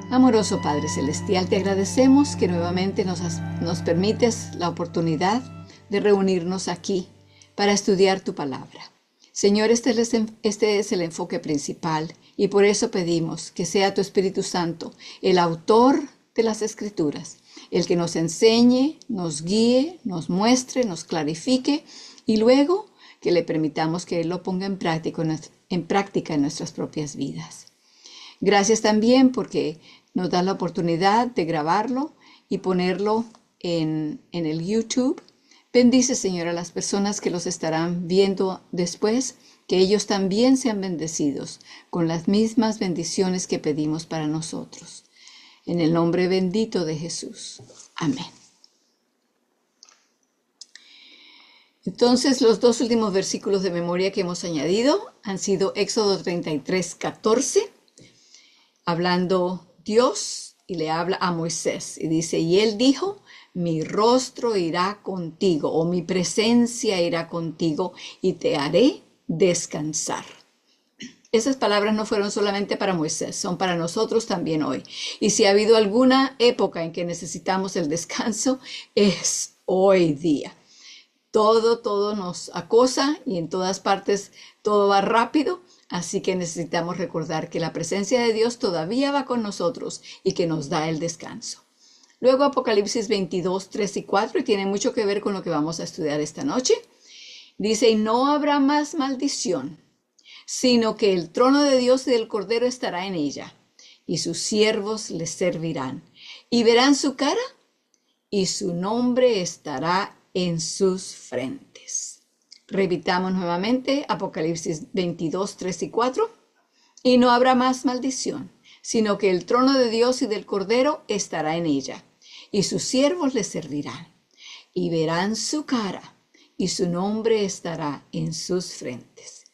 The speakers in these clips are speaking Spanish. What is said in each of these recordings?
Amoroso Padre Celestial, te agradecemos que nuevamente nos permites la oportunidad de reunirnos aquí para estudiar tu palabra. Señor, este es el enfoque principal y por eso pedimos que sea tu Espíritu Santo, el autor de las Escrituras, el que nos enseñe, nos guíe, nos muestre, nos clarifique y luego que le permitamos que Él lo ponga en práctica en nuestras propias vidas. Gracias también porque nos da la oportunidad de grabarlo y ponerlo en el YouTube. Bendice, Señor, a las personas que los estarán viendo después, que ellos también sean bendecidos con las mismas bendiciones que pedimos para nosotros. En el nombre bendito de Jesús. Amén. Entonces, los dos últimos versículos de memoria que hemos añadido han sido Éxodo 33:14, hablando Dios y le habla a Moisés y dice, y él dijo, mi rostro irá contigo o mi presencia irá contigo y te haré descansar. Esas palabras no fueron solamente para Moisés, son para nosotros también hoy. Y si ha habido alguna época en que necesitamos el descanso, es hoy día. Todo nos acosa y en todas partes todo va rápido. Así que necesitamos recordar que la presencia de Dios todavía va con nosotros y que nos da el descanso. Luego Apocalipsis 22:3-4, y tiene mucho que ver con lo que vamos a estudiar esta noche. Dice, y no habrá más maldición, sino que el trono de Dios y del Cordero estará en ella, y sus siervos le servirán, y verán su cara, y su nombre estará en sus frentes. Repitamos nuevamente Apocalipsis 22:3-4. Y no habrá más maldición, sino que el trono de Dios y del Cordero estará en ella, y sus siervos le servirán, y verán su cara, y su nombre estará en sus frentes.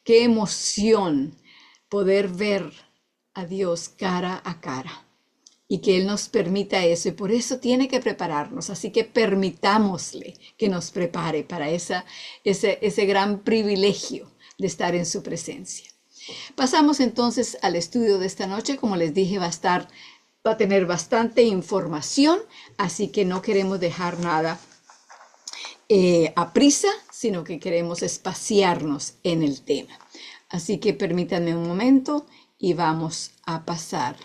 Qué emoción poder ver a Dios cara a cara. Y que Él nos permita eso, y por eso tiene que prepararnos. Así que permitámosle que nos prepare para ese gran privilegio de estar en su presencia. Pasamos entonces al estudio de esta noche. Como les dije, va a tener bastante información, así que no queremos dejar nada a prisa, sino que queremos espaciarnos en el tema. Así que permítanme un momento y vamos a pasar.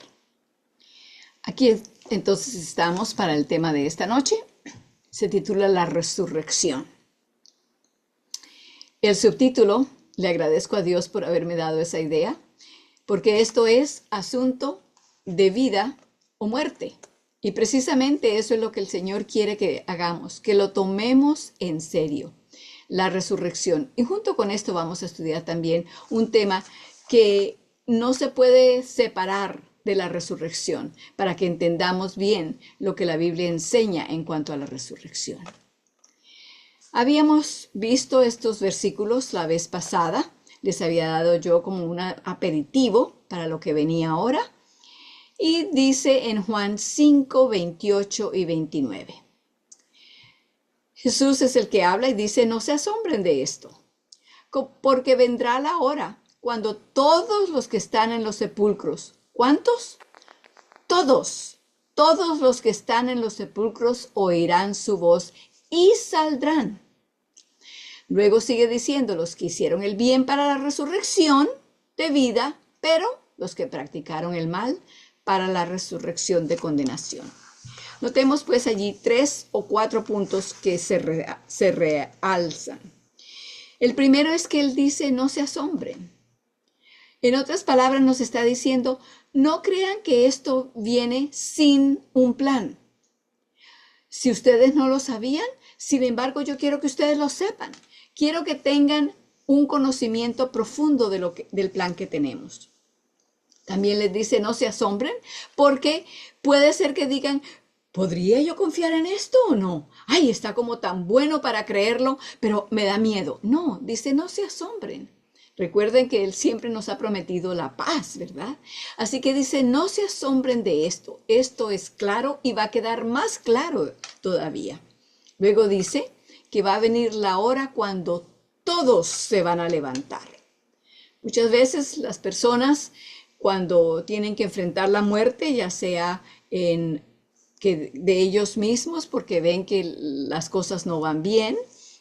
Aquí entonces estamos para el tema de esta noche. Se titula La Resurrección. El subtítulo, le agradezco a Dios por haberme dado esa idea, porque esto es asunto de vida o muerte. Y precisamente eso es lo que el Señor quiere que hagamos, que lo tomemos en serio, la resurrección. Y junto con esto vamos a estudiar también un tema que no se puede separar de la resurrección, para que entendamos bien lo que la Biblia enseña en cuanto a la resurrección. Habíamos visto estos versículos la vez pasada, les había dado yo como un aperitivo para lo que venía ahora, y dice en Juan 5, 28 y 29. Jesús es el que habla y dice, no se asombren de esto, porque vendrá la hora cuando todos los que están en los sepulcros, ¿cuántos? Todos los que están en los sepulcros oirán su voz y saldrán. Luego sigue diciendo, los que hicieron el bien para la resurrección de vida, pero los que practicaron el mal para la resurrección de condenación. Notemos pues allí 3 o 4 puntos que se realzan. El primero es que él dice, no se asombren. En otras palabras nos está diciendo, no crean que esto viene sin un plan. Si ustedes no lo sabían, sin embargo, yo quiero que ustedes lo sepan. Quiero que tengan un conocimiento profundo del plan que tenemos. También les dice, no se asombren, porque puede ser que digan, ¿podría yo confiar en esto o no? Ay, está como tan bueno para creerlo, pero me da miedo. No, dice, no se asombren. Recuerden que Él siempre nos ha prometido la paz, ¿verdad? Así que dice, no se asombren de esto. Esto es claro y va a quedar más claro todavía. Luego dice que va a venir la hora cuando todos se van a levantar. Muchas veces las personas cuando tienen que enfrentar la muerte, ya sea de ellos mismos, porque ven que las cosas no van bien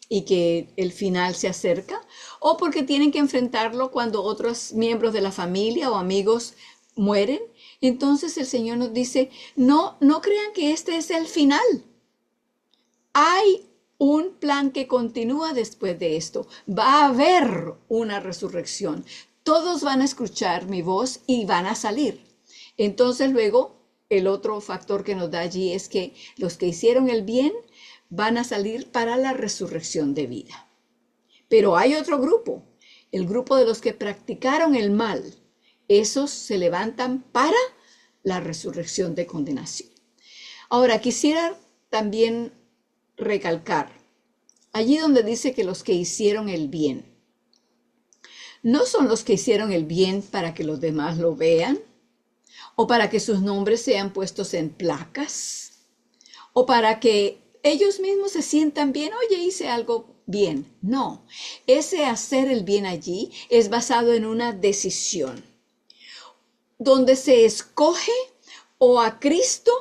y que el final se acerca, o porque tienen que enfrentarlo cuando otros miembros de la familia o amigos mueren. Entonces el Señor nos dice, no, no crean que este es el final. Hay un plan que continúa después de esto. Va a haber una resurrección. Todos van a escuchar mi voz y van a salir. Entonces luego el otro factor que nos da allí es que los que hicieron el bien van a salir para la resurrección de vida. Pero hay otro grupo, el grupo de los que practicaron el mal. Esos se levantan para la resurrección de condenación. Ahora, quisiera también recalcar, allí donde dice que los que hicieron el bien, no son los que hicieron el bien para que los demás lo vean, o para que sus nombres sean puestos en placas, o para que ellos mismos se sientan bien, oye, hice algo bien. No, ese hacer el bien allí es basado en una decisión, donde se escoge o a Cristo,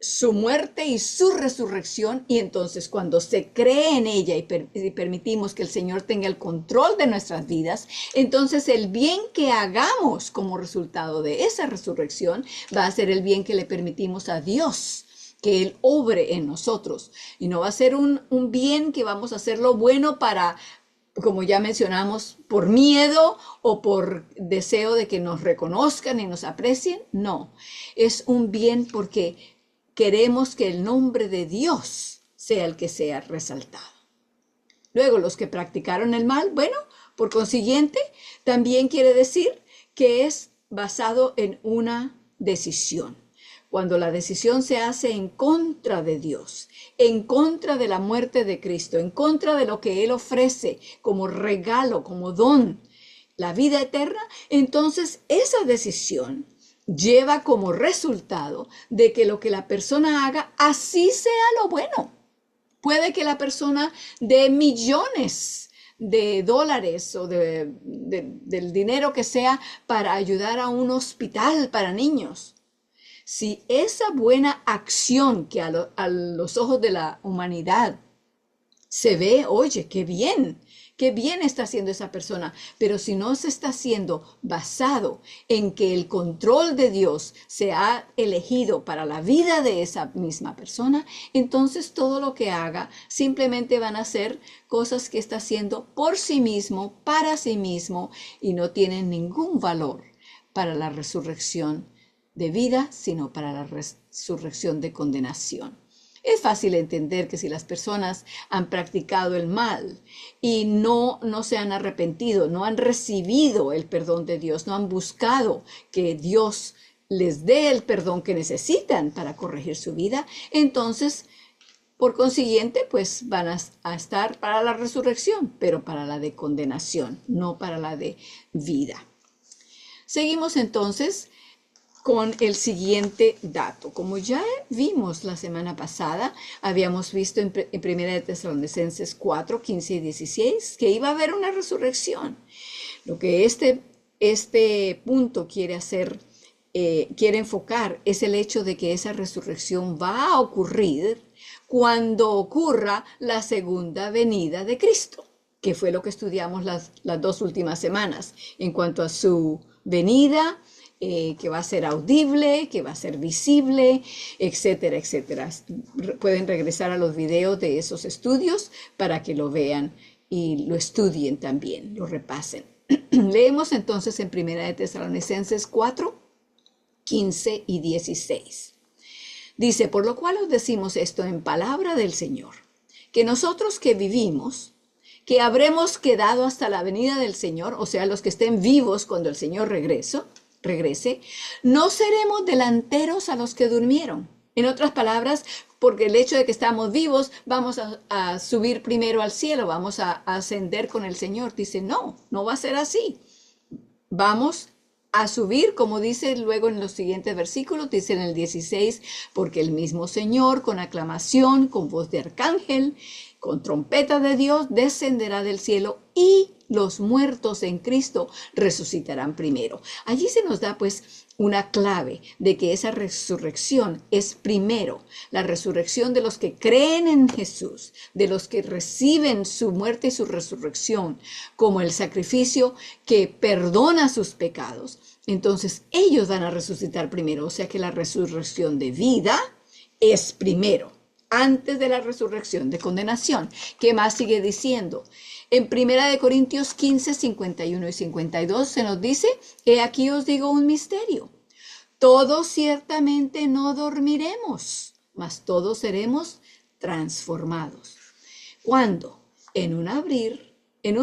su muerte y su resurrección, y entonces cuando se cree en ella y permitimos que el Señor tenga el control de nuestras vidas, entonces el bien que hagamos como resultado de esa resurrección va a ser el bien que le permitimos a Dios que Él obre en nosotros, y no va a ser un bien que vamos a hacer lo bueno para, como ya mencionamos, por miedo o por deseo de que nos reconozcan y nos aprecien. No, es un bien porque queremos que el nombre de Dios sea el que sea resaltado. Luego, los que practicaron el mal, bueno, por consiguiente, también quiere decir que es basado en una decisión. Cuando la decisión se hace en contra de Dios, en contra de la muerte de Cristo, en contra de lo que Él ofrece como regalo, como don, la vida eterna, entonces esa decisión lleva como resultado de que lo que la persona haga, así sea lo bueno. Puede que la persona dé millones de dólares o del dinero que sea para ayudar a un hospital para niños. Si esa buena acción que a los ojos de la humanidad se ve, oye, qué bien está haciendo esa persona, pero si no se está haciendo basado en que el control de Dios se ha elegido para la vida de esa misma persona, entonces todo lo que haga simplemente van a ser cosas que está haciendo por sí mismo, para sí mismo, y no tienen ningún valor para la resurrección de vida, sino para la resurrección de condenación. Es fácil entender que si las personas han practicado el mal y no se han arrepentido, no han recibido el perdón de Dios, no han buscado que Dios les dé el perdón que necesitan para corregir su vida, entonces, por consiguiente, pues van a estar para la resurrección, pero para la de condenación, no para la de vida. Seguimos entonces con el siguiente dato. Como ya vimos la semana pasada, habíamos visto en 1 de Tesalonicenses 4, 15 y 16 que iba a haber una resurrección. Lo que este punto quiere enfocar es el hecho de que esa resurrección va a ocurrir cuando ocurra la segunda venida de Cristo, que fue lo que estudiamos las 2 últimas semanas en cuanto a su venida, que va a ser audible, que va a ser visible, etcétera, etcétera. Pueden regresar a los videos de esos estudios para que lo vean y lo estudien también, lo repasen. Leemos entonces en 1 de Tesalonicenses 4, 15 y 16. Dice, por lo cual os decimos esto en palabra del Señor, que nosotros que vivimos, que habremos quedado hasta la venida del Señor, o sea, los que estén vivos cuando el Señor regrese, no seremos delanteros a los que durmieron. En otras palabras, porque el hecho de que estamos vivos, vamos a subir primero al cielo, vamos a ascender con el Señor. Dice, no va a ser así. Vamos a subir, como dice luego en los siguientes versículos, dice en el 16, porque el mismo Señor con aclamación, con voz de arcángel, con trompeta de Dios, descenderá del cielo y los muertos en Cristo resucitarán primero. Allí se nos da pues una clave de que esa resurrección es primero, la resurrección de los que creen en Jesús, de los que reciben su muerte y su resurrección como el sacrificio que perdona sus pecados. Entonces ellos van a resucitar primero, o sea que la resurrección de vida es primero, antes de la resurrección de condenación. ¿Qué más sigue diciendo? En 1 Corintios 15, 51 y 52 se nos dice, he aquí os digo un misterio. Todos ciertamente no dormiremos, mas todos seremos transformados. ¿Cuándo? En un abrir de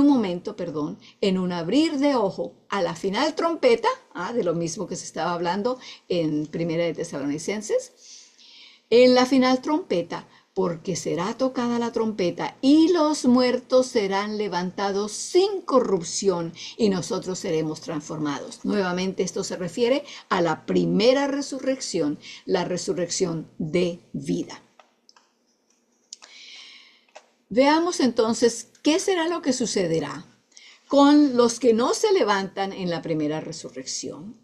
ojo, a la final trompeta, de lo mismo que se estaba hablando en 1 de Tesalonicenses, en la final trompeta, porque será tocada la trompeta y los muertos serán levantados sin corrupción y nosotros seremos transformados. Nuevamente esto se refiere a la primera resurrección, la resurrección de vida. Veamos entonces qué será lo que sucederá con los que no se levantan en la primera resurrección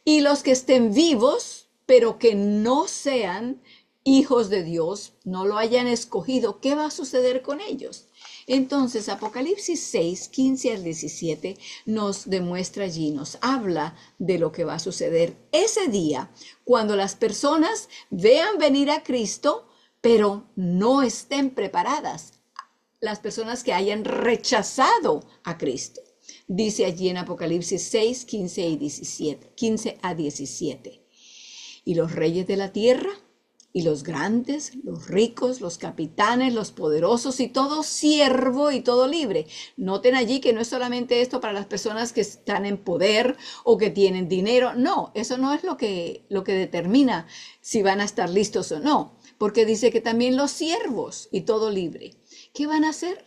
y los que estén vivos, pero que no sean hijos de Dios, no lo hayan escogido. ¿Qué va a suceder con ellos? Entonces, Apocalipsis 6, 15 al 17 nos demuestra allí, nos habla de lo que va a suceder ese día, cuando las personas vean venir a Cristo, pero no estén preparadas. Las personas que hayan rechazado a Cristo. Dice allí en Apocalipsis 6, 15 a 17. Y los reyes de la tierra, y los grandes, los ricos, los capitanes, los poderosos y todo siervo y todo libre. Noten allí que no es solamente esto para las personas que están en poder o que tienen dinero. No, eso no es lo que determina si van a estar listos o no. Porque dice que también los siervos y todo libre. ¿Qué van a hacer?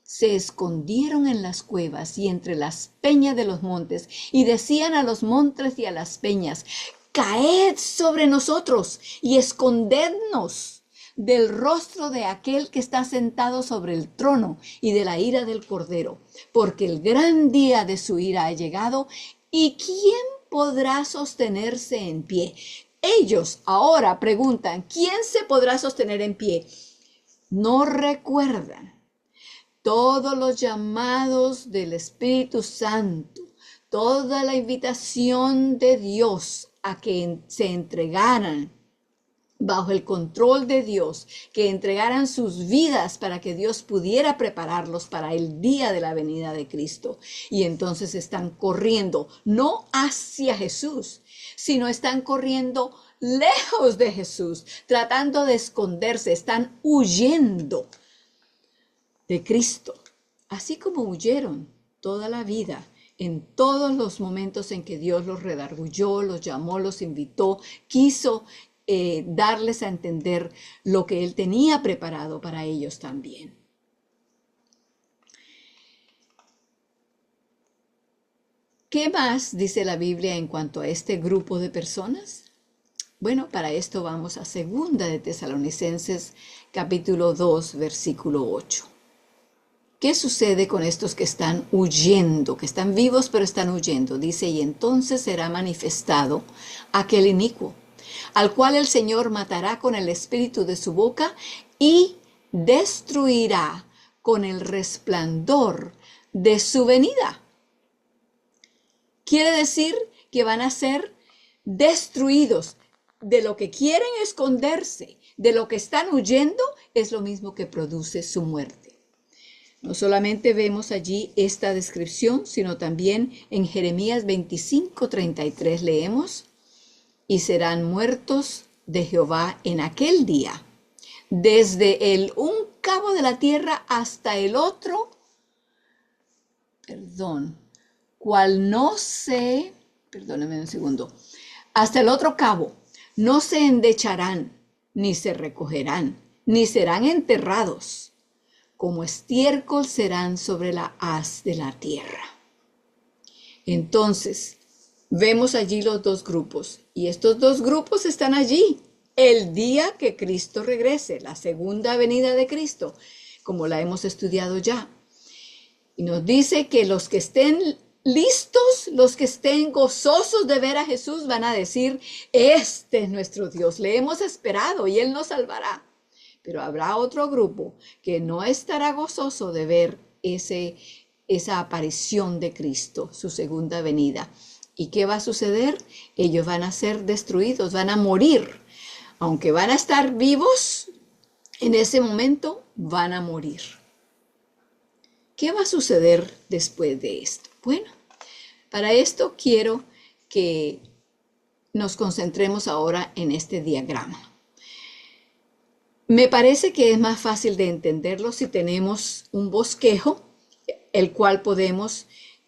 Se escondieron en las cuevas y entre las peñas de los montes y decían a los montes y a las peñas, caed sobre nosotros y escondednos del rostro de aquel que está sentado sobre el trono y de la ira del Cordero, porque el gran día de su ira ha llegado y ¿quién podrá sostenerse en pie? Ellos ahora preguntan, ¿quién se podrá sostener en pie? No recuerdan todos los llamados del Espíritu Santo, toda la invitación de Dios a que se entregaran bajo el control de Dios, que entregaran sus vidas para que Dios pudiera prepararlos para el día de la venida de Cristo. Y entonces están corriendo, no hacia Jesús, sino están corriendo lejos de Jesús, tratando de esconderse, están huyendo de Cristo, así como huyeron toda la vida, en todos los momentos en que Dios los redarguyó, los llamó, los invitó, quiso darles a entender lo que Él tenía preparado para ellos también. ¿Qué más dice la Biblia en cuanto a este grupo de personas? Bueno, para esto vamos a 2 de Tesalonicenses, capítulo 2, versículo 8. ¿Qué sucede con estos que están huyendo, que están vivos pero están huyendo? Dice, y entonces será manifestado aquel inicuo, al cual el Señor matará con el espíritu de su boca y destruirá con el resplandor de su venida. Quiere decir que van a ser destruidos. De lo que quieren esconderse, de lo que están huyendo, es lo mismo que produce su muerte. No solamente vemos allí esta descripción, sino también en Jeremías 25:33 leemos, y serán muertos de Jehová en aquel día, desde el un cabo de la tierra hasta el otro, perdónenme un segundo, hasta el otro cabo, no se endecharán, ni se recogerán, ni serán enterrados. Como estiércol serán sobre la haz de la tierra. Entonces, vemos allí los dos grupos y estos dos grupos están allí el día que Cristo regrese, la segunda venida de Cristo, como la hemos estudiado ya. Y nos dice que los que estén listos, los que estén gozosos de ver a Jesús van a decir, este es nuestro Dios, le hemos esperado y Él nos salvará. Pero habrá otro grupo que no estará gozoso de ver esa aparición de Cristo, su segunda venida. ¿Y qué va a suceder? Ellos van a ser destruidos, van a morir. Aunque van a estar vivos, en ese momento van a morir. ¿Qué va a suceder después de esto? Bueno, para esto quiero que nos concentremos ahora en este diagrama. Me parece que es más fácil de entenderlo si tenemos un bosquejo, el cual podemos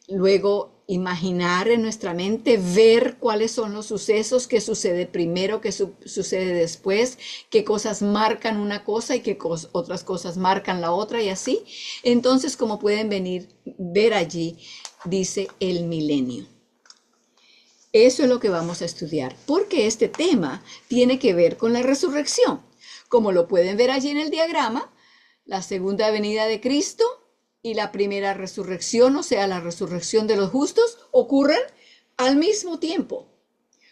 luego imaginar en nuestra mente, ver cuáles son los sucesos, qué sucede primero, qué sucede después, qué cosas marcan una cosa y qué otras cosas marcan la otra y así. Entonces, como pueden ver allí, dice el milenio. Eso es lo que vamos a estudiar, porque este tema tiene que ver con la resurrección. Como lo pueden ver allí en el diagrama, la segunda venida de Cristo y la primera resurrección, o sea, la resurrección de los justos, ocurren al mismo tiempo.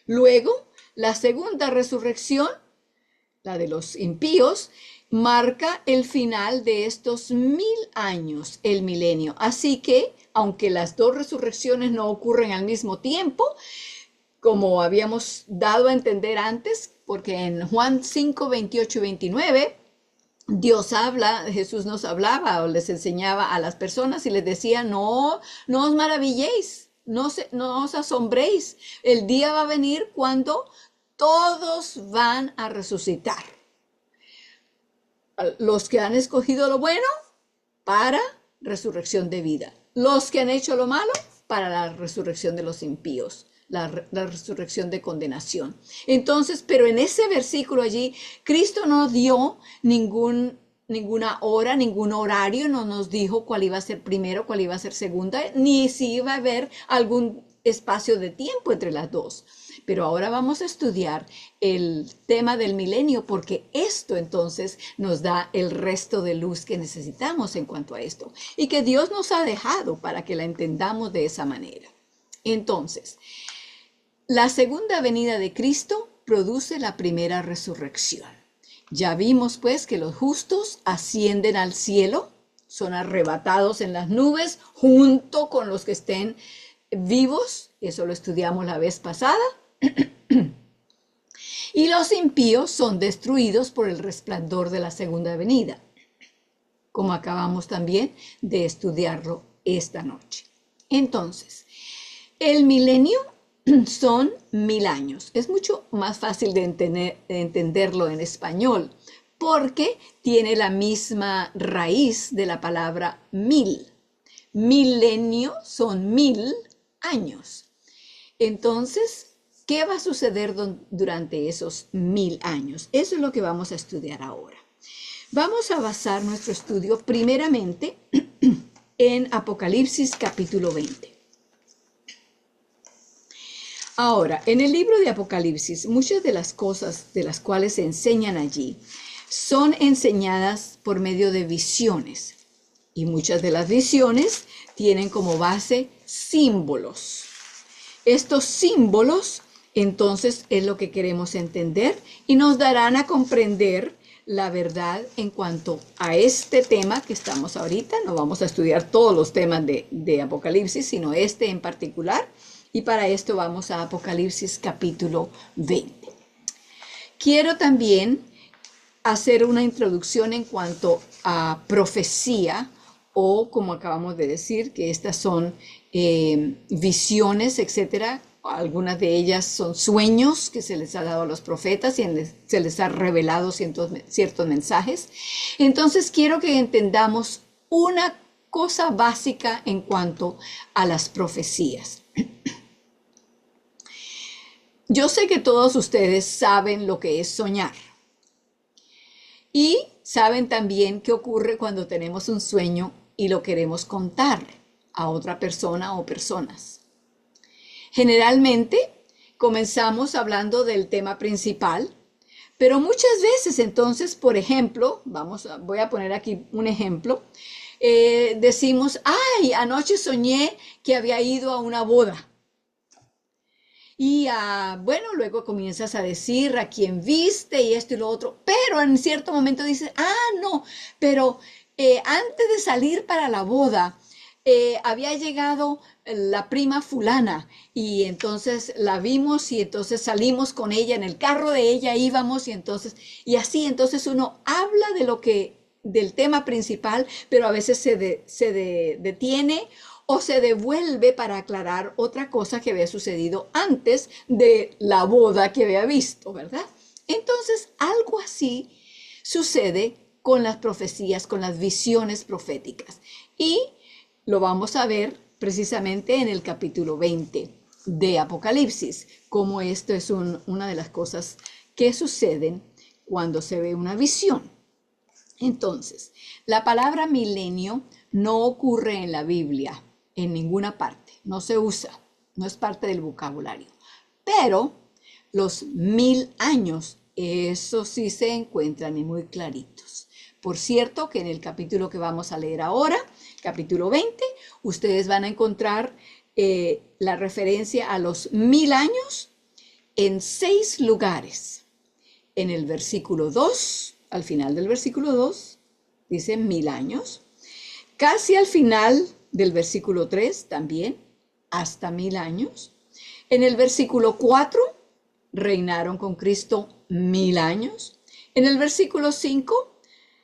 Luego, la segunda resurrección, la de los impíos, marca el final de estos 1000 años, el milenio. Así que, aunque las dos resurrecciones no ocurren al mismo tiempo, como habíamos dado a entender antes, porque en Juan 5, 28 y 29, Jesús nos hablaba o les enseñaba a las personas y les decía, no os maravilléis, no os asombréis. El día va a venir cuando todos van a resucitar. Los que han escogido lo bueno, para resurrección de vida. Los que han hecho lo malo, para la resurrección de los impíos. La resurrección de condenación. Entonces, pero en ese versículo allí, Cristo no dio ninguna hora, ningún horario, no nos dijo cuál iba a ser primero, cuál iba a ser segunda, ni si iba a haber algún espacio de tiempo entre las dos. Pero ahora vamos a estudiar el tema del milenio, porque esto entonces nos da el resto de luz que necesitamos en cuanto a esto y que Dios nos ha dejado para que la entendamos de esa manera. Entonces, la segunda venida de Cristo produce la primera resurrección. Ya vimos pues que los justos ascienden al cielo, son arrebatados en las nubes junto con los que estén vivos, eso lo estudiamos la vez pasada, y los impíos son destruidos por el resplandor de la segunda venida, como acabamos también de estudiarlo esta noche. Entonces, el milenio son 1000 años. Es mucho más fácil de entenderlo en español porque tiene la misma raíz de la palabra 1000. Milenio son 1000 años. Entonces, ¿qué va a suceder durante esos 1000 años? Eso es lo que vamos a estudiar ahora. Vamos a basar nuestro estudio primeramente en Apocalipsis capítulo 20. Ahora, en el libro de Apocalipsis, muchas de las cosas de las cuales se enseñan allí son enseñadas por medio de visiones. Y muchas de las visiones tienen como base símbolos. Estos símbolos, entonces, es lo que queremos entender y nos darán a comprender la verdad en cuanto a este tema que estamos ahorita. No vamos a estudiar todos los temas de Apocalipsis, sino este en particular. Y para esto vamos a Apocalipsis capítulo 20. Quiero también hacer una introducción en cuanto a profecía, o como acabamos de decir, que estas son visiones, etcétera. Algunas de ellas son sueños que se les ha dado a los profetas y se les ha revelado ciertos mensajes. Entonces quiero que entendamos una cosa básica en cuanto a las profecías. Yo sé que todos ustedes saben lo que es soñar y saben también qué ocurre cuando tenemos un sueño y lo queremos contar a otra persona o personas. Generalmente comenzamos hablando del tema principal, pero muchas veces entonces, por ejemplo, voy a poner aquí un ejemplo, decimos, ay, anoche soñé que había ido a una boda. Y bueno, luego comienzas a decir a quién viste y esto y lo otro, pero en cierto momento dices, no, pero antes de salir para la boda, había llegado la prima fulana y entonces la vimos y entonces salimos con ella, en el carro de ella íbamos y así entonces uno habla de del tema principal, pero a veces se detiene o se devuelve para aclarar otra cosa que había sucedido antes de la boda que había visto, ¿verdad? Entonces, algo así sucede con las profecías, con las visiones proféticas. Y lo vamos a ver precisamente en el capítulo 20 de Apocalipsis, como esto es una de las cosas que suceden cuando se ve una visión. Entonces, la palabra milenio no ocurre en la Biblia, en ninguna parte, no se usa, no es parte del vocabulario. Pero los 1000 años, eso sí se encuentran y muy claritos. Por cierto, que en el capítulo que vamos a leer ahora, capítulo 20, ustedes van a encontrar la referencia a los 1000 años en 6 lugares. En el versículo 2, al final del versículo 2, dice 1000 años. Casi al final del versículo 3 también, hasta 1000 años. En el versículo 4, reinaron con Cristo 1000 años. En el versículo 5,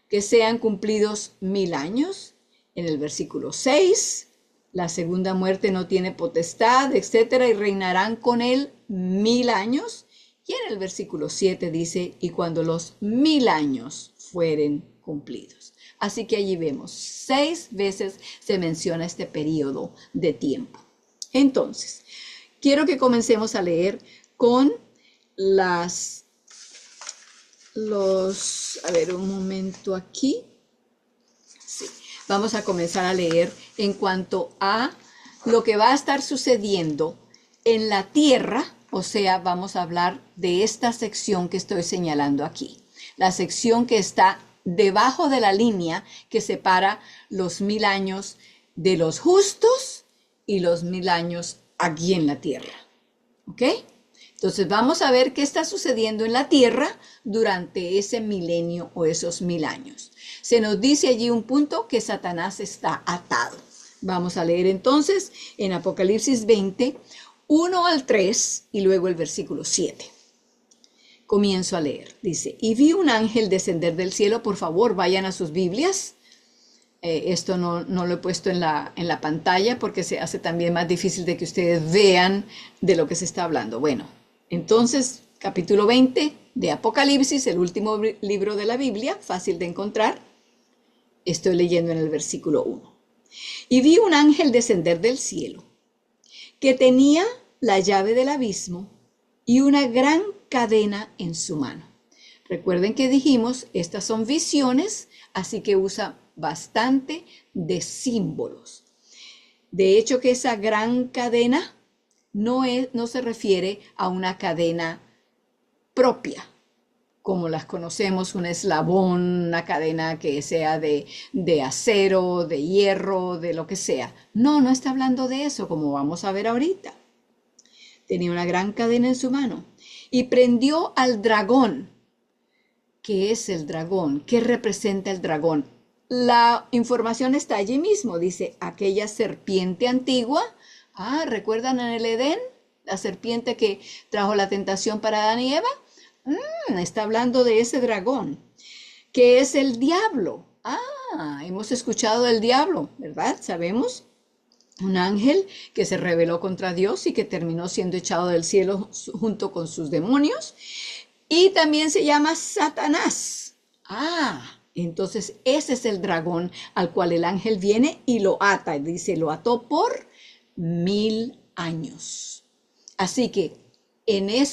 que sean cumplidos 1000 años. En el versículo 6, la segunda muerte no tiene potestad, etcétera, y reinarán con él 1000 años. Y en el versículo 7 dice, y cuando los 1000 años fueren cumplidos. Así que allí vemos, 6 veces se menciona este periodo de tiempo. Entonces, quiero que comencemos a leer con a ver, un momento aquí. Sí, vamos a comenzar a leer en cuanto a lo que va a estar sucediendo en la tierra, o sea, vamos a hablar de esta sección que estoy señalando aquí, la sección que está debajo de la línea que separa los 1000 años de los justos y los 1000 años aquí en la tierra. ¿Ok? Entonces vamos a ver qué está sucediendo en la tierra durante ese milenio o esos 1000 años. Se nos dice allí un punto que Satanás está atado. Vamos a leer entonces en Apocalipsis 20, 1 al 3 y luego el versículo 7. Comienzo a leer. Dice, y vi un ángel descender del cielo. Por favor, vayan a sus Biblias. Esto no lo he puesto en la pantalla porque se hace también más difícil de que ustedes vean de lo que se está hablando. Bueno, entonces, capítulo 20 de Apocalipsis, el último libro de la Biblia, fácil de encontrar. Estoy leyendo en el versículo 1. Y vi un ángel descender del cielo, que tenía la llave del abismo y una gran cadena en su mano. Recuerden que dijimos, estas son visiones, así que usa bastante de símbolos. De hecho, que esa gran cadena no se refiere a una cadena propia, como las conocemos, un eslabón, una cadena que sea de acero, de hierro, de lo que sea. No está hablando de eso, como vamos a ver ahorita. Tenía una gran cadena en su mano y prendió al dragón. ¿Qué es el dragón? ¿Qué representa el dragón? La información está allí mismo. Dice, aquella serpiente antigua. ¿Recuerdan en el Edén? La serpiente que trajo la tentación para Adán y Eva. Está hablando de ese dragón, que es el diablo. Hemos escuchado del diablo, ¿verdad? Sabemos. Un ángel que se rebeló contra Dios y que terminó siendo echado del cielo junto con sus demonios. Y también se llama Satanás. Entonces ese es el dragón al cual el ángel viene y lo ata. Dice, lo ató por 1000 años. Así que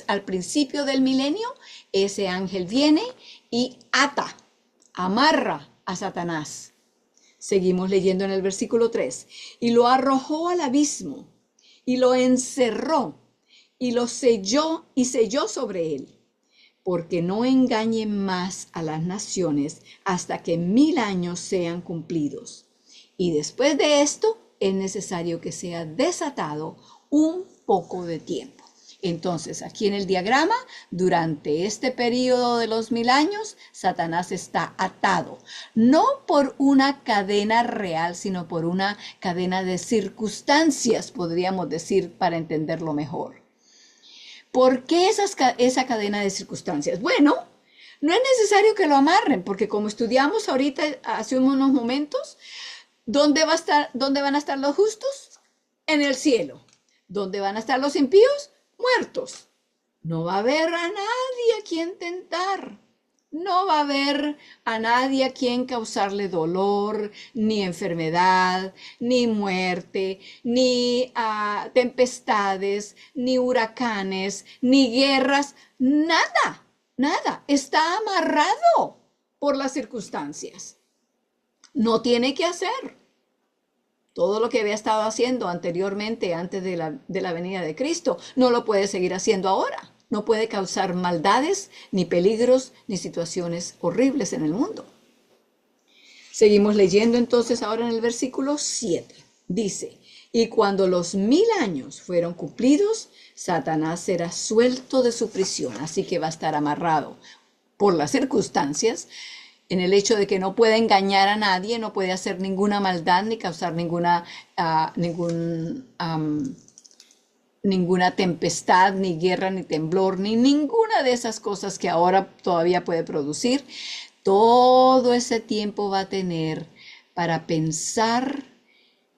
al principio del milenio, ese ángel viene y amarra a Satanás. Seguimos leyendo en el versículo 3. Y lo arrojó al abismo y lo encerró y lo selló y selló sobre él, porque no engañe más a las naciones hasta que 1000 años sean cumplidos. Y después de esto es necesario que sea desatado un poco de tiempo. Entonces, aquí en el diagrama, durante este periodo de los 1000 años, Satanás está atado, no por una cadena real, sino por una cadena de circunstancias, podríamos decir, para entenderlo mejor. ¿Por qué esa cadena de circunstancias? Bueno, no es necesario que lo amarren, porque como estudiamos ahorita hace unos momentos, ¿dónde van a estar los justos? En el cielo. ¿Dónde van a estar los impíos? Muertos. No va a haber a nadie a quien tentar. No va a haber a nadie a quien causarle dolor, ni enfermedad, ni muerte, ni tempestades, ni huracanes, ni guerras. Nada, nada. Está amarrado por las circunstancias. No tiene que hacer. Todo lo que había estado haciendo anteriormente, antes de la venida de Cristo, no lo puede seguir haciendo ahora. No puede causar maldades, ni peligros, ni situaciones horribles en el mundo. Seguimos leyendo entonces ahora en el versículo 7. Dice, y cuando los 1000 años fueron cumplidos, Satanás será suelto de su prisión. Así que va a estar amarrado por las circunstancias, en el hecho de que no puede engañar a nadie, no puede hacer ninguna maldad, ni causar ninguna tempestad, ni guerra, ni temblor, ni ninguna de esas cosas que ahora todavía puede producir. Todo ese tiempo va a tener para pensar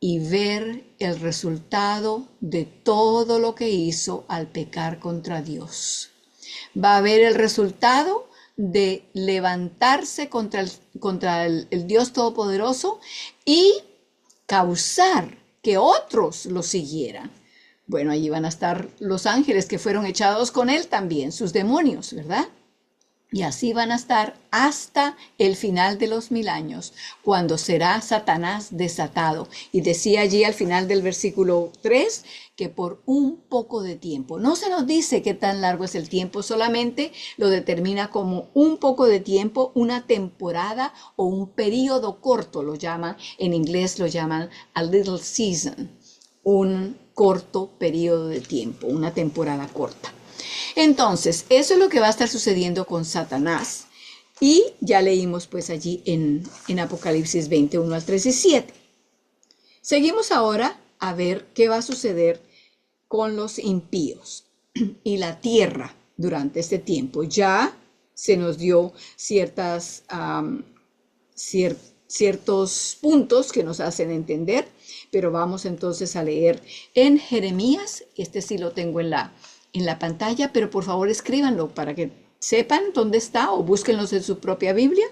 y ver el resultado de todo lo que hizo al pecar contra Dios. Va a ver el resultado de levantarse contra el Dios Todopoderoso y causar que otros lo siguieran. Bueno, allí van a estar los ángeles que fueron echados con él también, sus demonios, ¿verdad? Y así van a estar hasta el final de los 1000 años, cuando será Satanás desatado. Y decía allí al final del versículo 3 que por un poco de tiempo. No se nos dice qué tan largo es el tiempo, solamente lo determina como un poco de tiempo, una temporada o un periodo corto, lo llaman, en inglés lo llaman a little season, un corto periodo de tiempo, una temporada corta. Entonces, eso es lo que va a estar sucediendo con Satanás. Y ya leímos pues allí en Apocalipsis 21 al 3 y 7. Seguimos ahora a ver qué va a suceder con los impíos y la tierra durante este tiempo. Ya se nos dio ciertos puntos que nos hacen entender, pero vamos entonces a leer en Jeremías. Este sí lo tengo en la pantalla, pero por favor escríbanlo para que sepan dónde está o búsquenlos en su propia Biblia,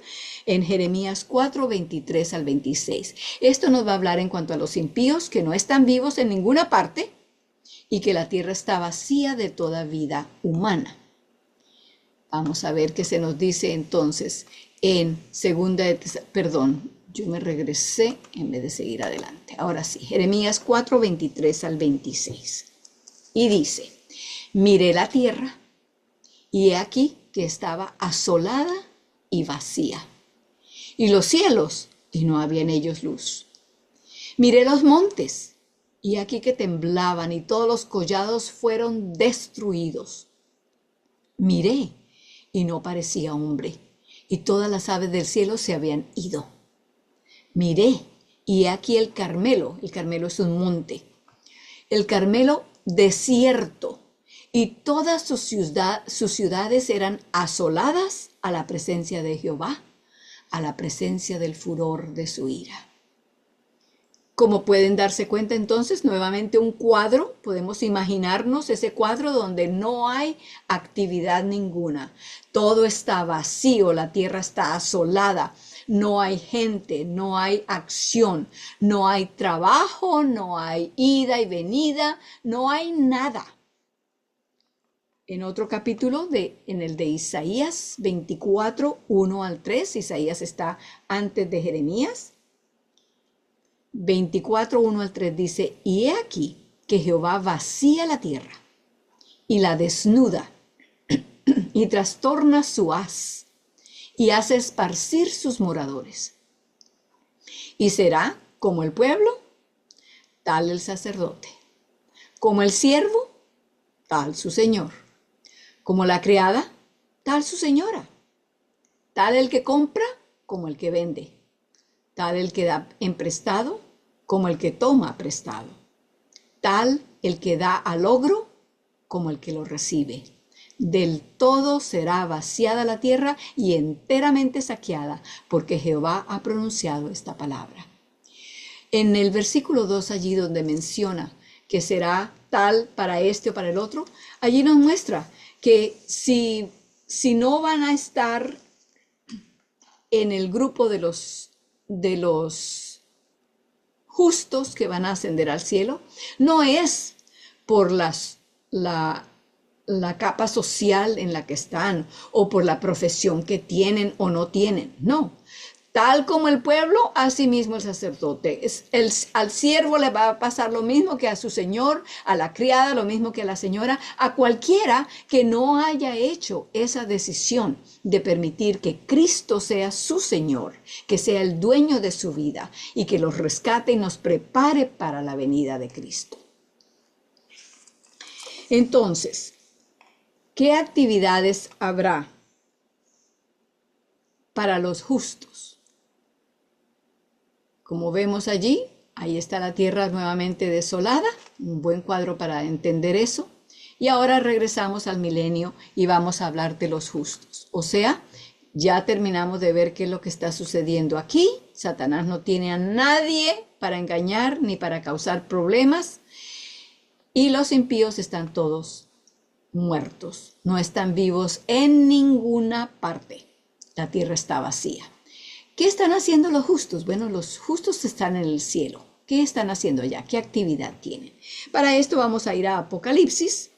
en Jeremías 4, 23 al 26. Esto nos va a hablar en cuanto a los impíos que no están vivos en ninguna parte y que la tierra está vacía de toda vida humana. Vamos a ver qué se nos dice entonces en yo me regresé en vez de seguir adelante. Ahora sí, Jeremías 4, 23 al 26. Y dice, miré la tierra, y he aquí que estaba asolada y vacía, y los cielos, y no había en ellos luz. Miré los montes, y aquí que temblaban, y todos los collados fueron destruidos. Miré, y no parecía hombre, y todas las aves del cielo se habían ido. Miré, y he aquí el Carmelo es un monte, el Carmelo desierto, y todas sus ciudades eran asoladas a la presencia de Jehová, a la presencia del furor de su ira. Como pueden darse cuenta entonces, nuevamente un cuadro, podemos imaginarnos ese cuadro donde no hay actividad ninguna. Todo está vacío, la tierra está asolada, no hay gente, no hay acción, no hay trabajo, no hay ida y venida, no hay nada. En otro capítulo, en el de Isaías 24, 1 al 3, Isaías está antes de Jeremías. 24, 1 al 3 dice, y he aquí que Jehová vacía la tierra y la desnuda y trastorna su haz y hace esparcir sus moradores. Y será como el pueblo, tal el sacerdote, como el siervo, tal su señor, como la criada, tal su señora, tal el que compra como el que vende, tal el que da en prestado como el que toma prestado, tal el que da al ogro como el que lo recibe. Del todo será vaciada la tierra y enteramente saqueada, porque Jehová ha pronunciado esta palabra. En el versículo 2, allí donde menciona que será tal para este o para el otro, allí nos muestra que si no van a estar en el grupo de los justos que van a ascender al cielo, no es por la capa social en la que están o por la profesión que tienen o no tienen, no. Tal como el pueblo, así mismo el sacerdote. Al siervo le va a pasar lo mismo que a su señor, a la criada lo mismo que a la señora, a cualquiera que no haya hecho esa decisión de permitir que Cristo sea su Señor, que sea el dueño de su vida y que los rescate y nos prepare para la venida de Cristo. Entonces, ¿qué actividades habrá para los justos? Como vemos allí, ahí está la tierra nuevamente desolada, un buen cuadro para entender eso. Y ahora regresamos al milenio y vamos a hablar de los justos. O sea, ya terminamos de ver qué es lo que está sucediendo aquí. Satanás no tiene a nadie para engañar ni para causar problemas. Y los impíos están todos muertos, no están vivos en ninguna parte. La tierra está vacía. ¿Qué están haciendo los justos? Bueno, los justos están en el cielo. ¿Qué están haciendo allá? ¿Qué actividad tienen? Para esto vamos a ir a Apocalipsis.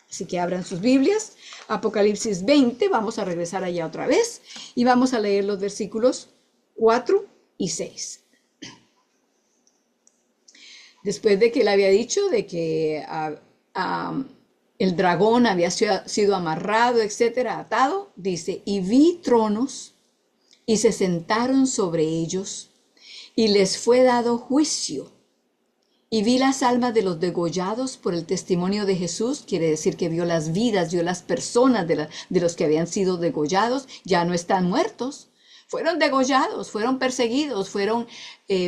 Así que abran sus Biblias. Apocalipsis 20. Vamos a regresar allá otra vez. Y vamos a leer los versículos 4 y 6. Después de que él había dicho de que el dragón había sido amarrado, etcétera, atado, dice, y vi tronos y se sentaron sobre ellos, y les fue dado juicio. Y vi las almas de los degollados por el testimonio de Jesús, quiere decir que vio las vidas, vio las personas de los que habían sido degollados, ya no están muertos, fueron degollados, fueron perseguidos, fueron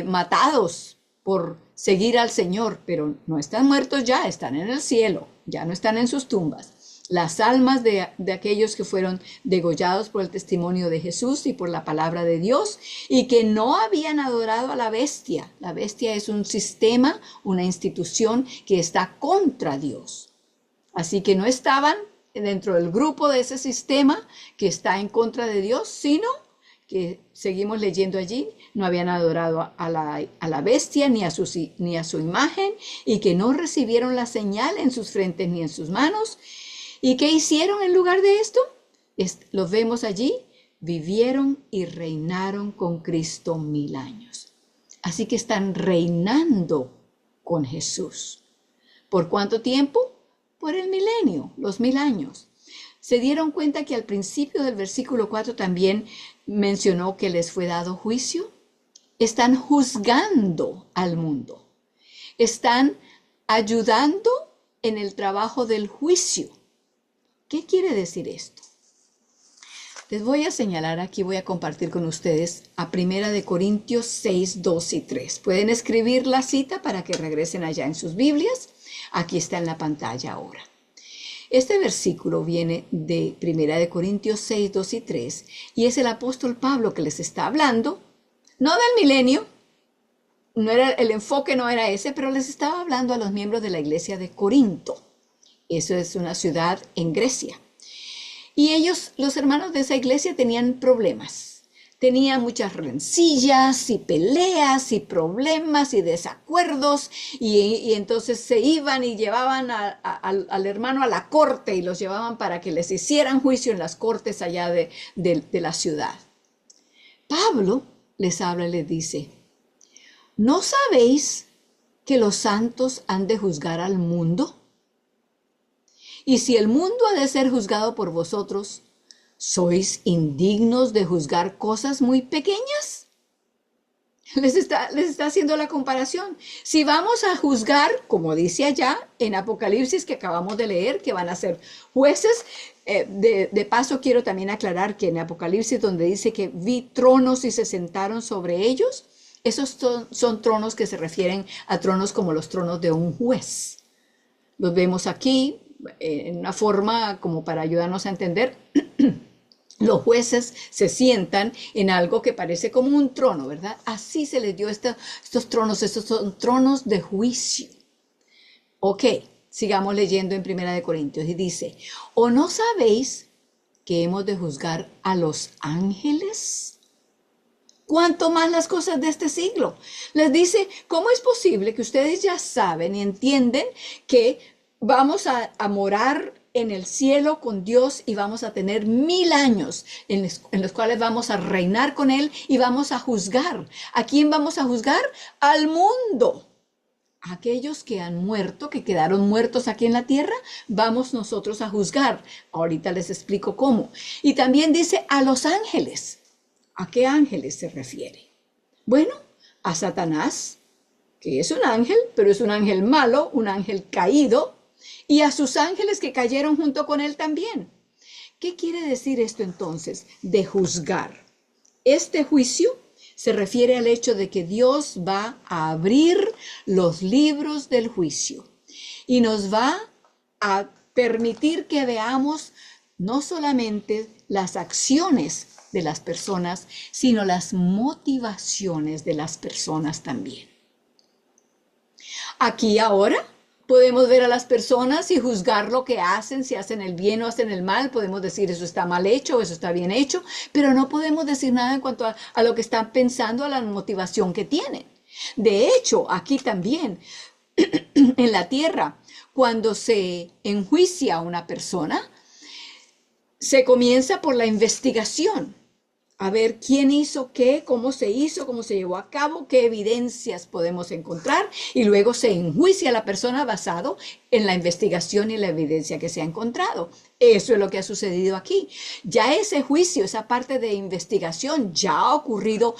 matados por seguir al Señor, pero no están muertos ya, están en el cielo, ya no están en sus tumbas. Las almas de aquellos que fueron degollados por el testimonio de Jesús y por la palabra de Dios y que no habían adorado a la bestia. La bestia es un sistema, una institución que está contra Dios. Así que no estaban dentro del grupo de ese sistema que está en contra de Dios, sino que seguimos leyendo allí, no habían adorado a la bestia ni a su imagen y que no recibieron la señal en sus frentes ni en sus manos. ¿Y qué hicieron en lugar de esto? Los vemos allí, vivieron y reinaron con Cristo 1000 años. Así que están reinando con Jesús. ¿Por cuánto tiempo? Por el milenio, los 1000 años. Se dieron cuenta que al principio del versículo 4 también mencionó que les fue dado juicio. Están juzgando al mundo. Están ayudando en el trabajo del juicio. ¿Qué quiere decir esto? Les voy a señalar aquí, voy a compartir con ustedes a 1 Corintios 6, 2 y 3. Pueden escribir la cita para que regresen allá en sus Biblias. Aquí está en la pantalla ahora. Este versículo viene de 1 Corintios 6, 2 y 3 y es el apóstol Pablo que les está hablando, no del milenio, el enfoque no era ese, pero les estaba hablando a los miembros de la iglesia de Corinto. Eso es una ciudad en Grecia. Y ellos, los hermanos de esa iglesia, tenían problemas. Tenían muchas rencillas y peleas y problemas y desacuerdos. Y entonces se iban y llevaban al hermano a la corte y los llevaban para que les hicieran juicio en las cortes allá de la ciudad. Pablo les habla y les dice, ¿no sabéis que los santos han de juzgar al mundo? Y si el mundo ha de ser juzgado por vosotros, ¿sois indignos de juzgar cosas muy pequeñas? Les está haciendo la comparación. Si vamos a juzgar, como dice allá en Apocalipsis que acabamos de leer, que van a ser jueces, de paso quiero también aclarar que en Apocalipsis donde dice que vi tronos y se sentaron sobre ellos, esos son tronos que se refieren a tronos como los tronos de un juez. Los vemos aquí en una forma como para ayudarnos a entender. Los jueces se sientan en algo que parece como un trono, ¿verdad? Así se les dio estos tronos, estos son tronos de juicio. Ok, sigamos leyendo en Primera de Corintios y dice, ¿o no sabéis que hemos de juzgar a los ángeles? ¿Cuánto más las cosas de este siglo? Les dice, ¿cómo es posible que ustedes ya saben y entienden que vamos a morar en el cielo con Dios y vamos a tener 1000 años en los cuales vamos a reinar con Él y vamos a juzgar? ¿A quién vamos a juzgar? Al mundo. Aquellos que han muerto, que quedaron muertos aquí en la tierra, vamos nosotros a juzgar. Ahorita les explico cómo. Y también dice a los ángeles. ¿A qué ángeles se refiere? Bueno, a Satanás, que es un ángel, pero es un ángel malo, un ángel caído, y a sus ángeles que cayeron junto con él también. ¿Qué quiere decir esto entonces de juzgar? Este juicio se refiere al hecho de que Dios va a abrir los libros del juicio y nos va a permitir que veamos no solamente las acciones de las personas, sino las motivaciones de las personas también. Aquí ahora podemos ver a las personas y juzgar lo que hacen, si hacen el bien o hacen el mal. Podemos decir eso está mal hecho o eso está bien hecho, pero no podemos decir nada en cuanto a lo que están pensando, a la motivación que tienen. De hecho, aquí también, en la tierra, cuando se enjuicia a una persona, se comienza por la investigación. A ver quién hizo qué, cómo se hizo, cómo se llevó a cabo, qué evidencias podemos encontrar y luego se enjuicia a la persona basado en la investigación y la evidencia que se ha encontrado. Eso es lo que ha sucedido aquí. Ya ese juicio, esa parte de investigación ya ha ocurrido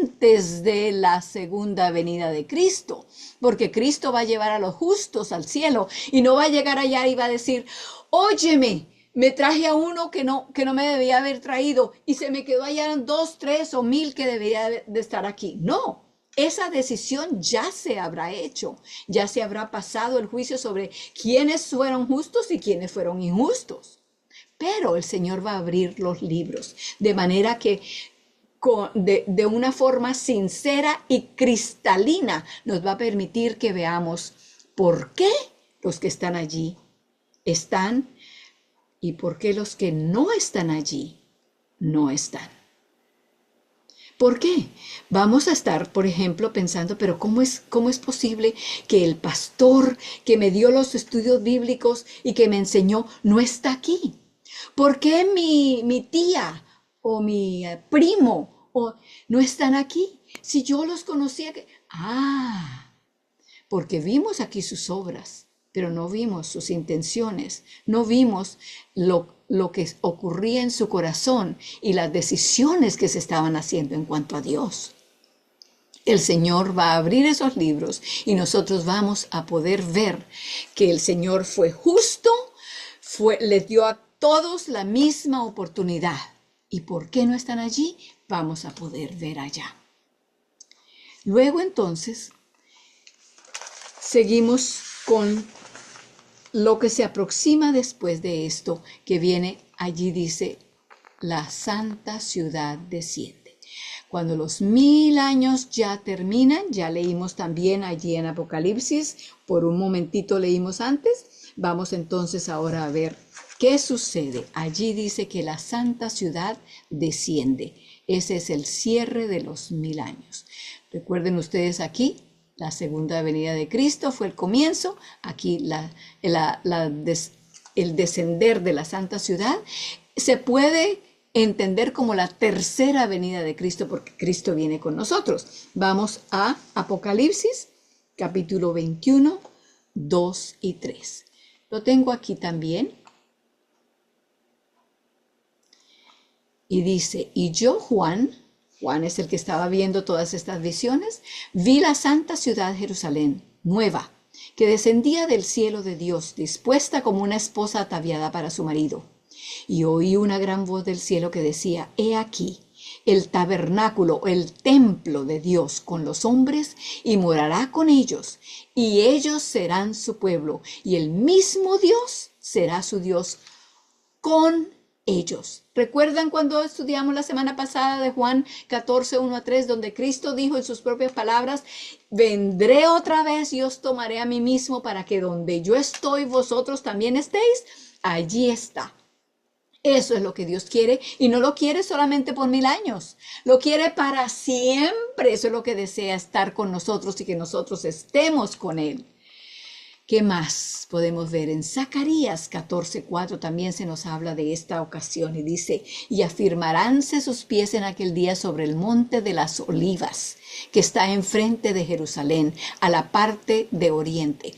antes de la segunda venida de Cristo, porque Cristo va a llevar a los justos al cielo y no va a llegar allá y va a decir, óyeme, me traje a uno que no me debía haber traído y se me quedó allá en 2, 3 o 1000 que debería de estar aquí. No, esa decisión ya se habrá hecho, ya se habrá pasado el juicio sobre quiénes fueron justos y quiénes fueron injustos. Pero el Señor va a abrir los libros de manera que de una forma sincera y cristalina nos va a permitir que veamos por qué los que están allí están y por qué los que no están allí no están. ¿Por qué? Vamos a estar, por ejemplo, pensando, pero ¿cómo es posible que el pastor que me dio los estudios bíblicos y que me enseñó no está aquí? ¿Por qué mi tía o mi primo no están aquí? Si yo los conocía. Porque vimos aquí sus obras, pero no vimos sus intenciones, no vimos lo que ocurría en su corazón y las decisiones que se estaban haciendo en cuanto a Dios. El Señor va a abrir esos libros y nosotros vamos a poder ver que el Señor fue justo, les dio a todos la misma oportunidad. ¿Y por qué no están allí? Vamos a poder ver allá. Luego entonces, seguimos con lo que se aproxima después de esto, que viene allí, dice, la santa ciudad desciende. Cuando los 1000 años ya terminan, ya leímos también allí en Apocalipsis, por un momentito leímos antes, vamos entonces ahora a ver qué sucede. Allí dice que la santa ciudad desciende. Ese es el cierre de los 1000 años. Recuerden ustedes aquí, la segunda venida de Cristo fue el comienzo, aquí el descender de la santa ciudad se puede entender como la tercera venida de Cristo porque Cristo viene con nosotros. Vamos a Apocalipsis capítulo 21, 2 y 3. Lo tengo aquí también. Y dice, y yo, Juan es el que estaba viendo todas estas visiones, vi la santa ciudad Jerusalén, nueva, que descendía del cielo de Dios, dispuesta como una esposa ataviada para su marido. Y oí una gran voz del cielo que decía, he aquí, el tabernáculo, el templo de Dios con los hombres, y morará con ellos, y ellos serán su pueblo, y el mismo Dios será su Dios con ellos. ¿Recuerdan cuando estudiamos la semana pasada de Juan 14, 1 a 3, donde Cristo dijo en sus propias palabras, vendré otra vez y os tomaré a mí mismo para que donde yo estoy, vosotros también estéis? Allí está. Eso es lo que Dios quiere, y no lo quiere solamente por 1000 años, lo quiere para siempre. Eso es lo que desea, estar con nosotros y que nosotros estemos con Él. ¿Qué más podemos ver? En Zacarías 14:4 también se nos habla de esta ocasión y dice, y afirmaránse sus pies en aquel día sobre el monte de las olivas, que está enfrente de Jerusalén, a la parte de oriente.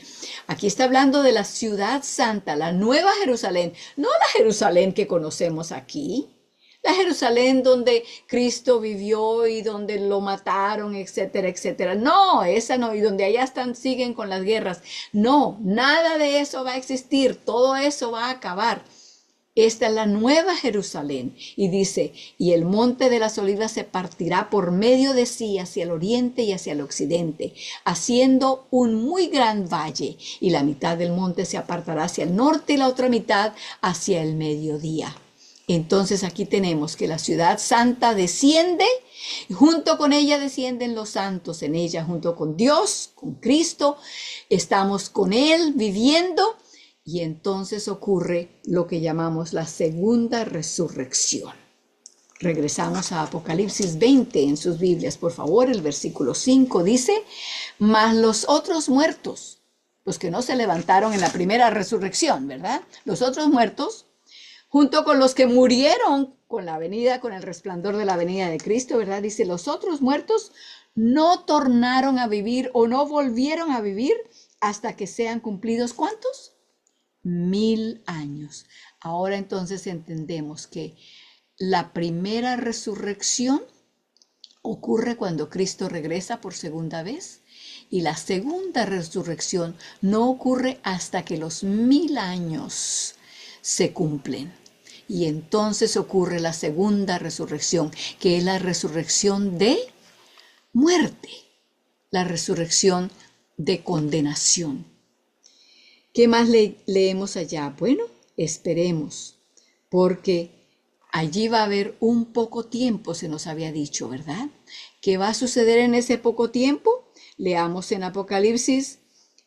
Aquí está hablando de la ciudad santa, la nueva Jerusalén, no la Jerusalén que conocemos aquí. La Jerusalén donde Cristo vivió y donde lo mataron, etcétera, etcétera. No, esa no, y donde allá siguen con las guerras. No, nada de eso va a existir, todo eso va a acabar. Esta es la nueva Jerusalén. Y dice, y el monte de las olivas se partirá por medio de sí hacia el oriente y hacia el occidente, haciendo un muy gran valle, y la mitad del monte se apartará hacia el norte y la otra mitad hacia el mediodía. Entonces aquí tenemos que la ciudad santa desciende, y junto con ella descienden los santos en ella, junto con Dios, con Cristo, estamos con Él viviendo, y entonces ocurre lo que llamamos la segunda resurrección. Regresamos a Apocalipsis 20 en sus Biblias, por favor. El versículo 5 dice, mas los otros muertos, los que no se levantaron en la primera resurrección, ¿verdad? Los otros muertos, junto con los que murieron con la venida, con el resplandor de la venida de Cristo, ¿verdad? Dice, los otros muertos no tornaron a vivir o no volvieron a vivir hasta que sean cumplidos, ¿cuántos? 1000 años. Ahora entonces entendemos que la primera resurrección ocurre cuando Cristo regresa por segunda vez, y la segunda resurrección no ocurre hasta que los 1000 años se cumplen. Y entonces ocurre la segunda resurrección, que es la resurrección de muerte, la resurrección de condenación. ¿Qué más leemos allá? Bueno, esperemos, porque allí va a haber un poco tiempo, se nos había dicho, ¿verdad? ¿Qué va a suceder en ese poco tiempo? Leamos en Apocalipsis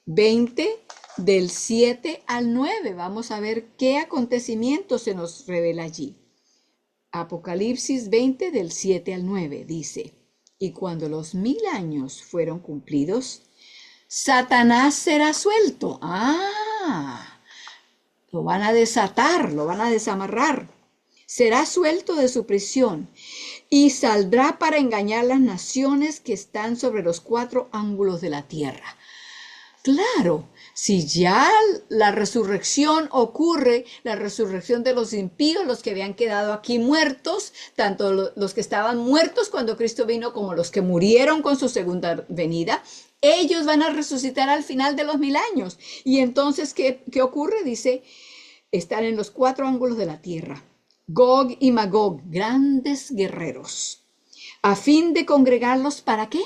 20, del 7 al 9. Vamos a ver qué acontecimiento se nos revela allí. Apocalipsis 20, del 7 al 9, dice, y cuando los 1000 años fueron cumplidos, Satanás será suelto. Lo van a desatar, lo van a desamarrar. Será suelto de su prisión y saldrá para engañar las naciones que están sobre los 4 ángulos de la tierra. Claro, si ya la resurrección ocurre, la resurrección de los impíos, los que habían quedado aquí muertos, tanto los que estaban muertos cuando Cristo vino como los que murieron con su segunda venida, ellos van a resucitar al final de los 1000 años. Y entonces, ¿qué ocurre? Dice, están en los 4 ángulos de la tierra. Gog y Magog, grandes guerreros, a fin de congregarlos, ¿para qué?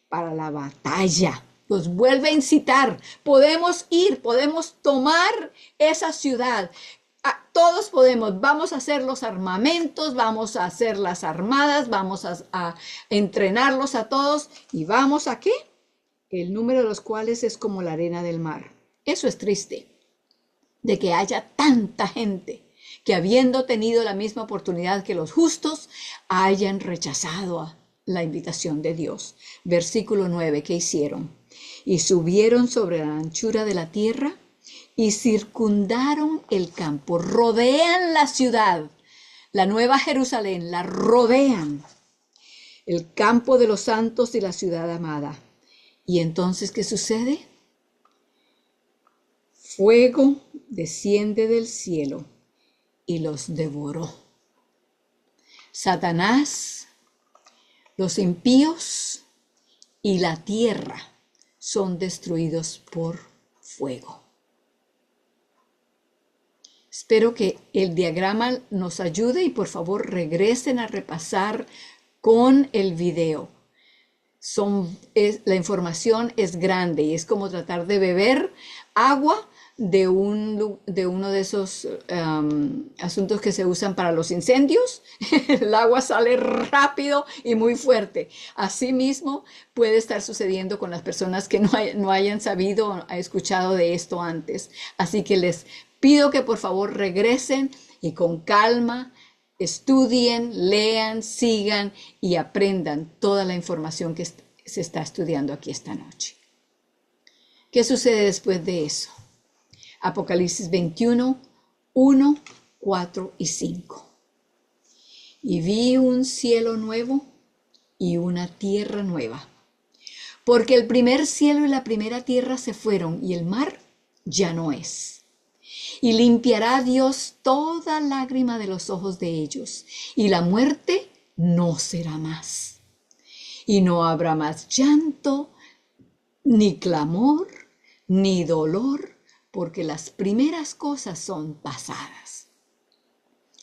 Para la batalla. Los vuelve a incitar. Podemos ir, podemos tomar esa ciudad. Todos podemos. Vamos a hacer los armamentos, vamos a hacer las armadas, vamos a entrenarlos a todos. ¿Y vamos a qué? El número de los cuales es como la arena del mar. Eso es triste, de que haya tanta gente que, habiendo tenido la misma oportunidad que los justos, hayan rechazado la invitación de Dios. Versículo 9, ¿qué hicieron? Y subieron sobre la anchura de la tierra y circundaron el campo, rodean la ciudad, la nueva Jerusalén, la rodean, el campo de los santos y la ciudad amada. Y entonces, ¿qué sucede? Fuego desciende del cielo y los devoró. Satanás, los impíos y la tierra son destruidos por fuego. Espero que el diagrama nos ayude y por favor regresen a repasar con el video. La información es grande y es como tratar de beber agua de uno de esos asuntos que se usan para los incendios. El agua sale rápido y muy fuerte. Asimismo, puede estar sucediendo con las personas que no hayan sabido o escuchado de esto antes. Así que les pido que por favor regresen y con calma estudien, lean, sigan y aprendan toda la información que se está estudiando aquí esta noche. ¿Qué sucede después de eso? Apocalipsis 21, 1, 4 y 5. Y vi un cielo nuevo y una tierra nueva, porque el primer cielo y la primera tierra se fueron y el mar ya no es. Y limpiará Dios toda lágrima de los ojos de ellos, y la muerte no será más. Y no habrá más llanto, ni clamor, ni dolor, porque las primeras cosas son pasadas.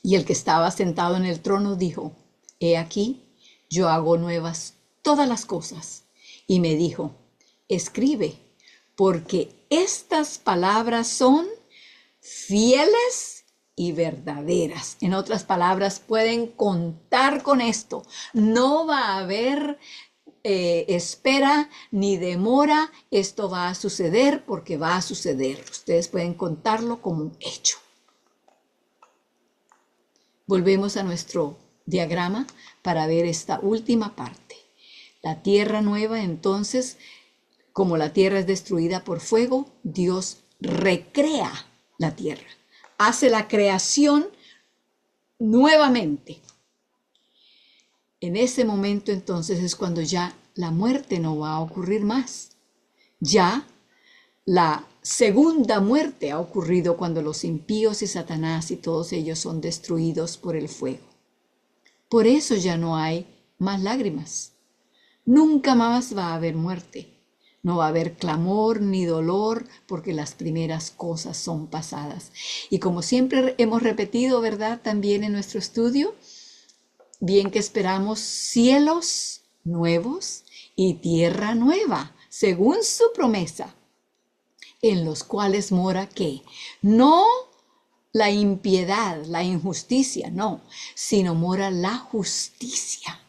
Y el que estaba sentado en el trono dijo: He aquí, yo hago nuevas todas las cosas. Y me dijo: Escribe, porque estas palabras son fieles y verdaderas. En otras palabras, pueden contar con esto. No va a haber espera ni demora. Esto va a suceder porque va a suceder. Ustedes pueden contarlo como un hecho. Volvemos a nuestro diagrama para ver esta última parte. La tierra nueva, entonces, como la tierra es destruida por fuego, Dios recrea la tierra, hace la creación nuevamente. En ese momento entonces es cuando ya la muerte no va a ocurrir más. Ya la segunda muerte ha ocurrido cuando los impíos y Satanás y todos ellos son destruidos por el fuego. Por eso ya no hay más lágrimas. Nunca más va a haber muerte. No va a haber clamor ni dolor porque las primeras cosas son pasadas. Y como siempre hemos repetido, ¿verdad? También en nuestro estudio, bien que esperamos cielos nuevos y tierra nueva, según su promesa, en los cuales mora ¿qué? No la impiedad, la injusticia, no, sino mora la justicia.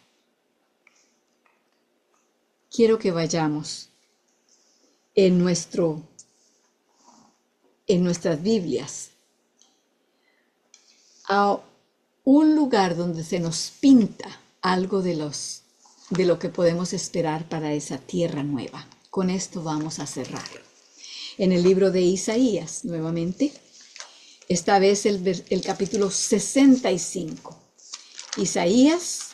Quiero que vayamos en nuestras Biblias a un lugar donde se nos pinta algo de lo que podemos esperar para esa tierra nueva. Con esto vamos a cerrar. En el libro de Isaías, nuevamente, esta vez el capítulo 65. Isaías,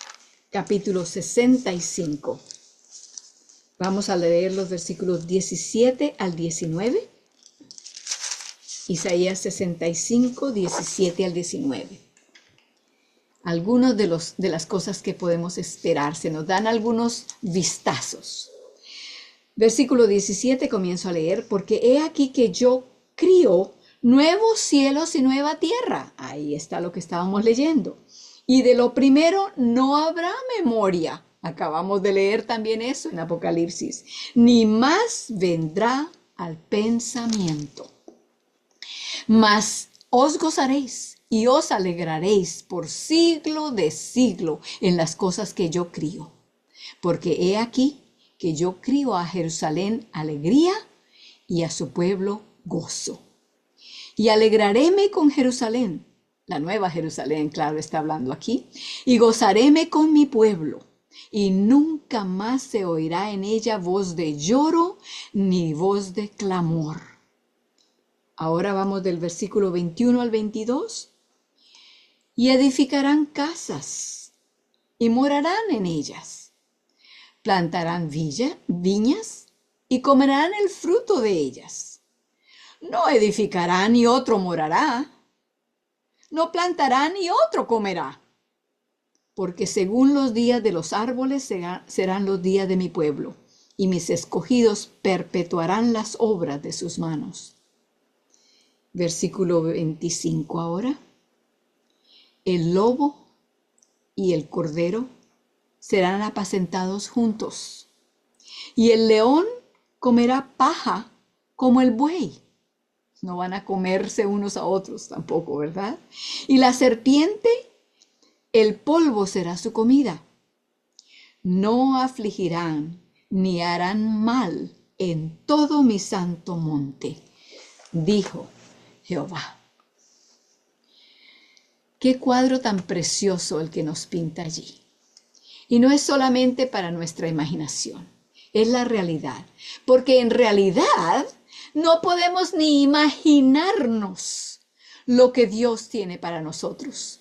capítulo 65. Vamos a leer los versículos 17 al 19. Isaías 65, 17 al 19. Algunos de las cosas que podemos esperar, se nos dan algunos vistazos. Versículo 17 comienzo a leer: porque he aquí que yo crío nuevos cielos y nueva tierra. Ahí está lo que estábamos leyendo. Y de lo primero no habrá memoria. Acabamos de leer también eso en Apocalipsis. Ni más vendrá al pensamiento. Mas os gozaréis y os alegraréis por siglo de siglo en las cosas que yo crío. Porque he aquí que yo crío a Jerusalén alegría y a su pueblo gozo. Y alegraréme con Jerusalén, la nueva Jerusalén, claro, está hablando aquí, y gozaréme con mi pueblo. Y nunca más se oirá en ella voz de lloro ni voz de clamor. Ahora vamos del versículo 21 al 22. Y edificarán casas y morarán en ellas. Plantarán viñas y comerán el fruto de ellas. No edificarán y otro morará. No plantarán y otro comerá. Porque según los días de los árboles serán los días de mi pueblo, y mis escogidos perpetuarán las obras de sus manos. Versículo 25 ahora. El lobo y el cordero serán apacentados juntos, y el león comerá paja como el buey. No van a comerse unos a otros tampoco, ¿verdad? Y la serpiente, el polvo será su comida. No afligirán ni harán mal en todo mi santo monte, dijo Jehová. Qué cuadro tan precioso el que nos pinta allí. Y no es solamente para nuestra imaginación, es la realidad. Porque en realidad no podemos ni imaginarnos lo que Dios tiene para nosotros.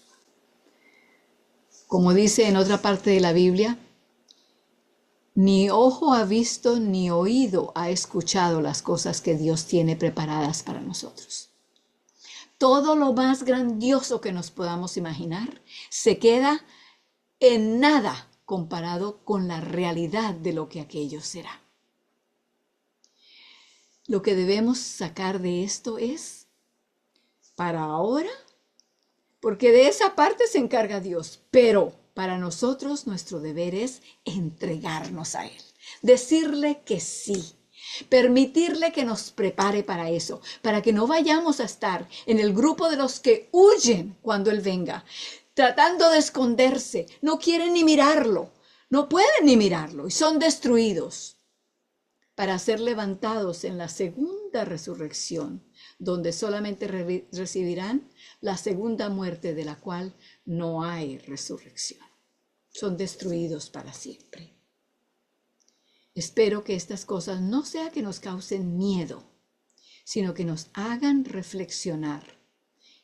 Como dice en otra parte de la Biblia, ni ojo ha visto ni oído ha escuchado las cosas que Dios tiene preparadas para nosotros. Todo lo más grandioso que nos podamos imaginar se queda en nada comparado con la realidad de lo que aquello será. Lo que debemos sacar de esto es, para ahora, porque de esa parte se encarga Dios, pero para nosotros nuestro deber es entregarnos a Él, decirle que sí, permitirle que nos prepare para eso, para que no vayamos a estar en el grupo de los que huyen cuando Él venga, tratando de esconderse, no quieren ni mirarlo, no pueden ni mirarlo y son destruidos, para ser levantados en la segunda resurrección, donde solamente recibirán la segunda muerte, de la cual no hay resurrección. Son destruidos para siempre. Espero que estas cosas no sea que nos causen miedo, sino que nos hagan reflexionar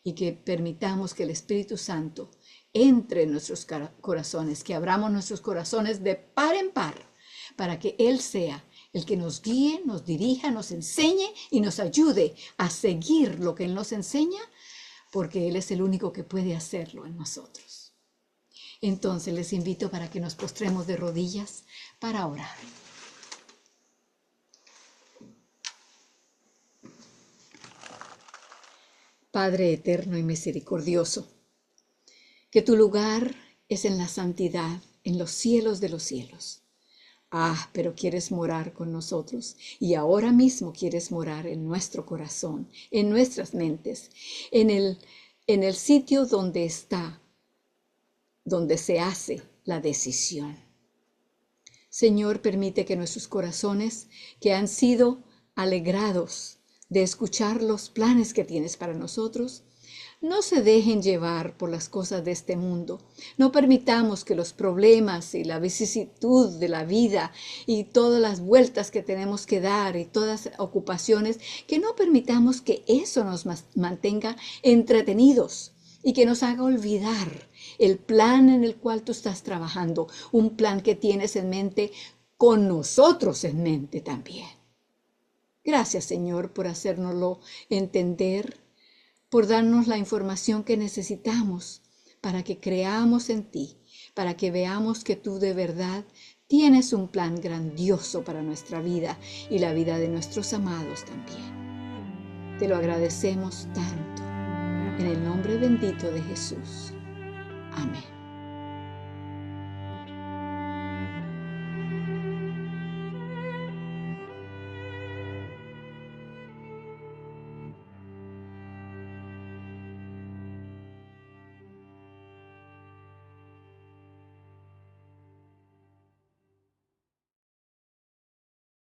y que permitamos que el Espíritu Santo entre en nuestros corazones, que abramos nuestros corazones de par en par, para que Él sea el que nos guíe, nos dirija, nos enseñe y nos ayude a seguir lo que Él nos enseña, porque Él es el único que puede hacerlo en nosotros. Entonces les invito para que nos postremos de rodillas para orar. Padre eterno y misericordioso, que tu lugar es en la santidad, en los cielos de los cielos. Pero quieres morar con nosotros y ahora mismo quieres morar en nuestro corazón, en nuestras mentes, en el sitio donde se hace la decisión. Señor, permite que nuestros corazones, que han sido alegrados de escuchar los planes que tienes para nosotros, no se dejen llevar por las cosas de este mundo. No permitamos que los problemas y la vicisitud de la vida y todas las vueltas que tenemos que dar y todas las ocupaciones, que no permitamos que eso nos mantenga entretenidos y que nos haga olvidar el plan en el cual tú estás trabajando, un plan que tienes en mente con nosotros en mente también. Gracias, Señor, por hacérnoslo entender, por darnos la información que necesitamos para que creamos en ti, para que veamos que tú de verdad tienes un plan grandioso para nuestra vida y la vida de nuestros amados también. Te lo agradecemos tanto, en el nombre bendito de Jesús. Amén.